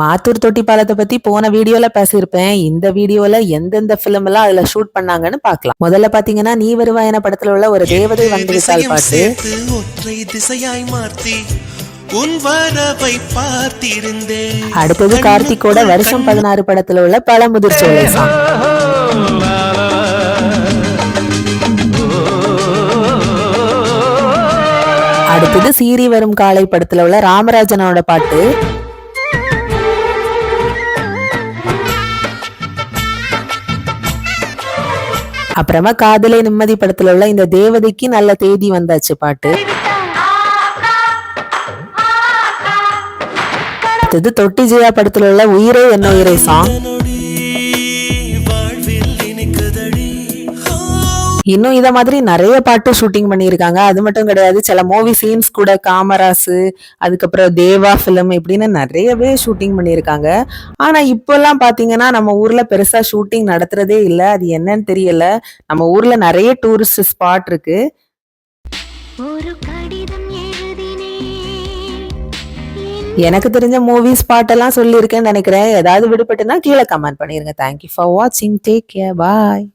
மாத்தூர் தொட்டி பாலத்தை பத்தி போன வீடியோல பேசியிருப்பேன். இந்த வீடியோல எந்தெந்த பிலிம் எல்லாம் அதுல ஷூட் பண்ணாங்கன்னு பார்க்கலாம். முதல்ல பாத்தீங்கன்னா நீ வருவாயன படத்துல உள்ள ஒரு தேவதை வந்து விட்டால் பாட்டு. அடுத்தது கார்த்திகோட வருஷம் 16 படத்துல உள்ள பழமுதிர் சோலை சாங். அடுத்தது சீறி வரும் காலை படத்துல உள்ள ராமராஜனோட பாட்டு. அப்புறமா காதலே நிம்மதி படத்துல உள்ள இந்த தேவதைக்கு நல்ல தேதி வந்தாச்சு பாட்டு. அடுத்தது தொட்டி ஜெயா படத்துல உள்ள உயிரே என்ன உயிரை சாங். இன்னும் இத மாதிரி நிறைய பாட்டு ஷூட்டிங் பண்ணியிருக்காங்க. அது மட்டும் கிடையாது, சில மூவி சீன்ஸ் கூட காமராசு, அதுக்கப்புறம் தேவா பிலிம் இப்படின்னு நிறையவே ஷூட்டிங் பண்ணியிருக்காங்க. ஆனா இப்பெல்லாம் பாத்தீங்கன்னா நம்ம ஊர்ல பெருசா ஷூட்டிங் நடத்துறதே இல்லை. அது என்னன்னு தெரியல. நம்ம ஊர்ல நிறைய டூரிஸ்ட் ஸ்பாட் இருக்கு. எனக்கு தெரிஞ்ச மூவி ஸ்பாட் எல்லாம் சொல்லியிருக்கேன்னு நினைக்கிறேன். ஏதாவது விடுபட்டுனா கீழே கமெண்ட் பண்ணிருங்க. தேங்க்யூ ஃபார் வாட்சிங். Take care. பாய்.